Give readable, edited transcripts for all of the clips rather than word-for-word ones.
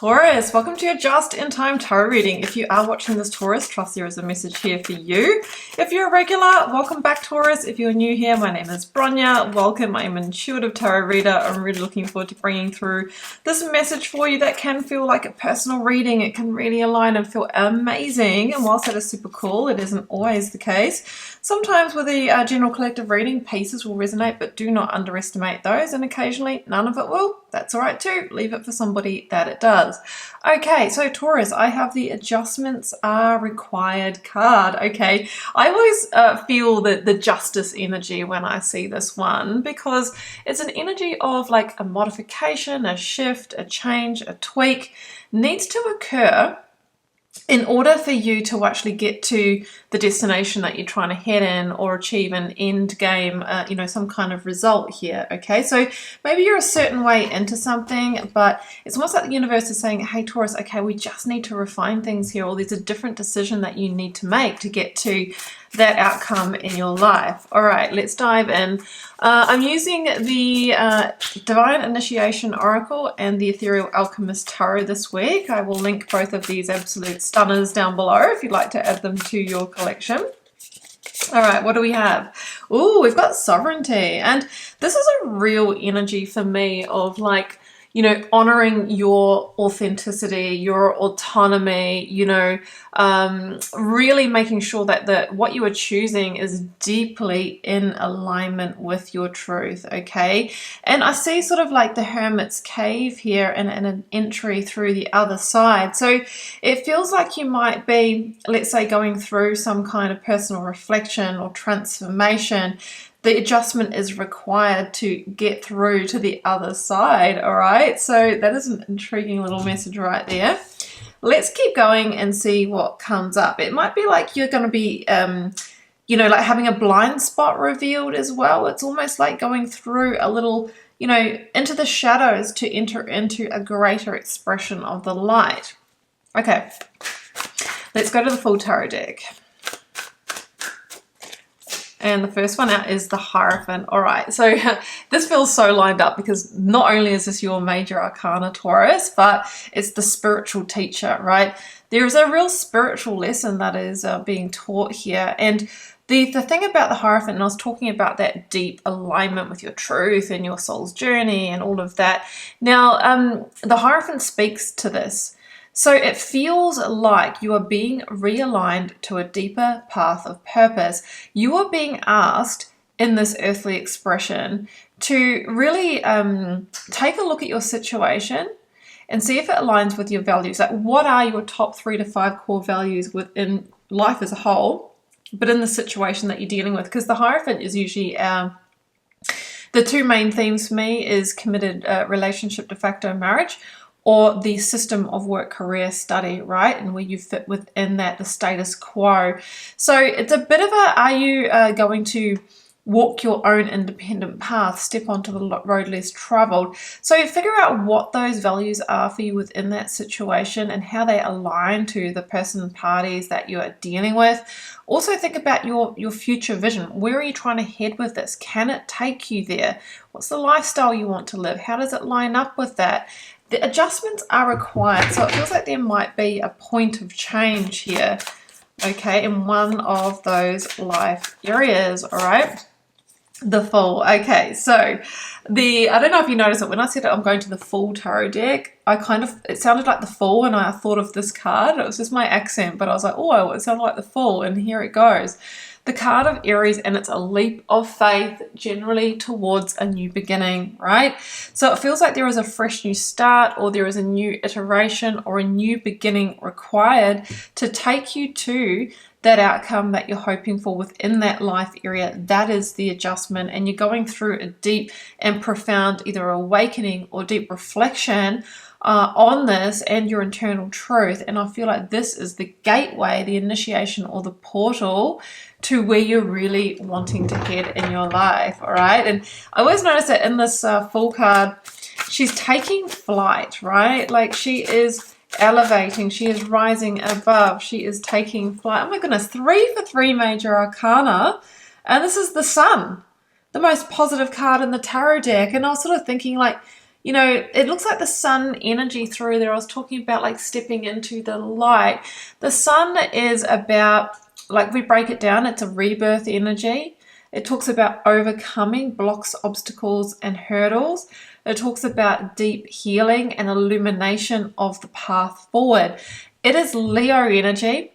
Taurus, welcome to your just in time tarot reading. If you are watching this, Taurus, trust there is a message here for you. If you're a regular, welcome back, Taurus. If you're new here, my name is Bronya. Welcome. I'm an intuitive tarot reader. I'm really looking forward to bringing through this message for you that can feel like a personal reading. It can really align and feel amazing. And whilst that is super cool, it isn't always the case. Sometimes with the general collective reading, pieces will resonate, but do not underestimate those. And occasionally, none of it will. That's all right too. Leave it for somebody that it does. Okay, so Taurus, I have the adjustments are required card. Okay, I always feel the justice energy when I see this one, because it's an energy of like a modification, a shift, a change, a tweak needs to occur in order for you to actually get to the destination that you're trying to head in or achieve an end game, some kind of result here. Okay, so maybe you're a certain way into something, but it's almost like the universe is saying, hey Taurus, okay, we just need to refine things here, or there's a different decision that you need to make to get to that outcome in your life. All right, let's dive in. I'm using the Divine Initiation Oracle and the Ethereal Alchemist Tarot this week. I will link both of these absolute stunners down below if you'd like to add them to your collection. All right, what do we have? Oh, we've got sovereignty. And this is a real energy for me of like, honoring your authenticity, your autonomy, really making sure that what you are choosing is deeply in alignment with your truth, okay? And I see sort of like the Hermit's Cave here and an entry through the other side. So it feels like you might be, let's say, going through some kind of personal reflection or transformation. The adjustment is required to get through to the other side, all right? So that is an intriguing little message right there. Let's keep going and see what comes up. It might be like you're going to be, like having a blind spot revealed as well. It's almost like going through a little, into the shadows to enter into a greater expression of the light. Okay, let's go to the full tarot deck. And the first one out is the Hierophant. All right, so this feels so lined up because not only is this your major arcana, Taurus, but it's the spiritual teacher, right? There is a real spiritual lesson that is being taught here. And the thing about the Hierophant, and I was talking about that deep alignment with your truth and your soul's journey and all of that. Now, the Hierophant speaks to this. So it feels like you are being realigned to a deeper path of purpose. You are being asked in this earthly expression to really take a look at your situation and see if it aligns with your values. Like, what are your top 3 to 5 core values within life as a whole, but in the situation that you're dealing with? Because the Hierophant is usually the two main themes for me is committed relationship, de facto marriage, or the system of work, career, study, right? And where you fit within that, the status quo. So it's a bit of a, are you going to walk your own independent path, step onto the road less traveled? So figure out what those values are for you within that situation and how they align to the person and parties that you are dealing with. Also think about your future vision. Where are you trying to head with this? Can it take you there? What's the lifestyle you want to live? How does it line up with that? The adjustments are required, so it feels like there might be a point of change here, okay, in one of those life areas, all right? The Fool. Okay, so I don't know if you noticed it, when I said I'm going to the full tarot deck, it sounded like the Fool and I thought of this card. It was just my accent, but I was like, oh, it sounded like the Fool, and here it goes. The card of Aries, and it's a leap of faith generally towards a new beginning, right? So it feels like there is a fresh new start, or there is a new iteration or a new beginning required to take you to that outcome that you're hoping for within that life area. That is the adjustment, and you're going through a deep and profound either awakening or deep reflection on this and your internal truth. And I feel like this is the gateway, the initiation, or the portal to where you're really wanting to head in your life, all right? And I always notice that in this Fool card, she's taking flight, right? Like she is elevating, she is rising above, she is taking flight. Oh my goodness, 3 for 3 major arcana, and this is the Sun, the most positive card in the tarot deck. And I was sort of thinking, like, you know, it looks like the sun energy through there. I was talking about like stepping into the light. The sun is about, like we break it down, it's a rebirth energy. It talks about overcoming blocks, obstacles, and hurdles. It talks about deep healing and illumination of the path forward. It is Leo energy.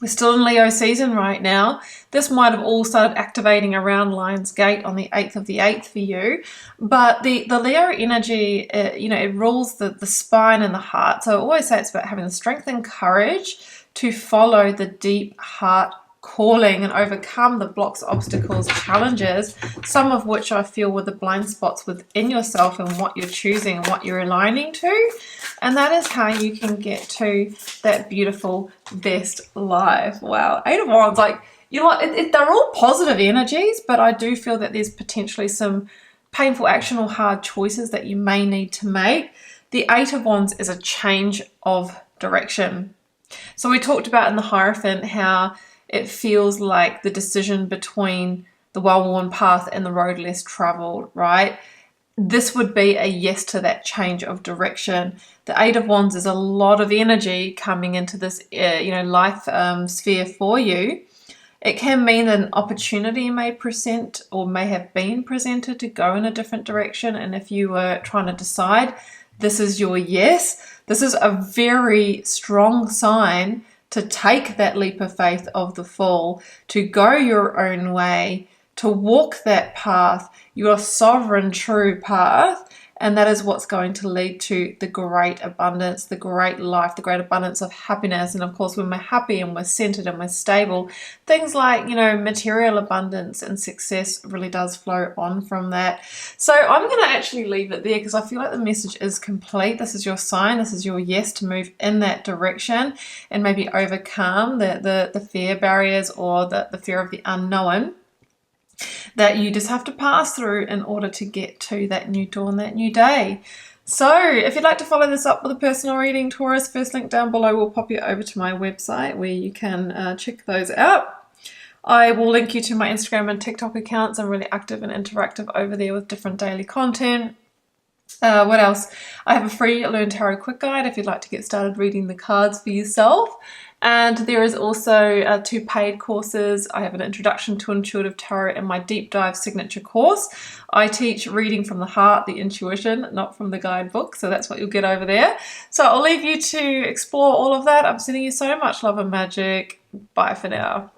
We're still in Leo season right now. This might have all started activating around Lion's Gate on the 8th of the 8th for you. But the Leo energy, you know, it rules the spine and the heart. So I always say it's about having the strength and courage to follow the deep heart calling and overcome the blocks, obstacles, challenges, some of which I feel were the blind spots within yourself and what you're choosing and what you're aligning to. And that is how you can get to that beautiful best life. Wow, Eight of Wands, like, you know what, they're all positive energies, but I do feel that there's potentially some painful action or hard choices that you may need to make. The Eight of Wands is a change of direction. So we talked about in the Hierophant how it feels like the decision between the well-worn path and the road less traveled, right? This would be a yes to that change of direction. The Eight of Wands is a lot of energy coming into this, you know, life sphere for you. It can mean that an opportunity may present or may have been presented to go in a different direction. And if you were trying to decide, this is your yes. This is a very strong sign to take that leap of faith of the fall, to go your own way, to walk that path, your sovereign true path. And that is what's going to lead to the great abundance, the great life, the great abundance of happiness. And of course, when we're happy and we're centered and we're stable, things like, you know, material abundance and success really does flow on from that. So I'm going to actually leave it there because I feel like the message is complete. This is your sign. This is your yes to move in that direction and maybe overcome the fear barriers or the fear of the unknown that you just have to pass through in order to get to that new dawn, that new day. So if you'd like to follow this up with a personal reading, Taurus, first link down below will pop you over to my website where you can check those out. I will link you to my Instagram and TikTok accounts. I'm really active and interactive over there with different daily content. What else? I have a free Learn Tarot quick guide if you'd like to get started reading the cards for yourself. And there is also 2 paid courses. I have an Introduction to Intuitive Tarot and my Deep Dive signature course. I teach reading from the heart, the intuition, not from the guidebook. So that's what you'll get over there. So I'll leave you to explore all of that. I'm sending you so much love and magic. Bye for now.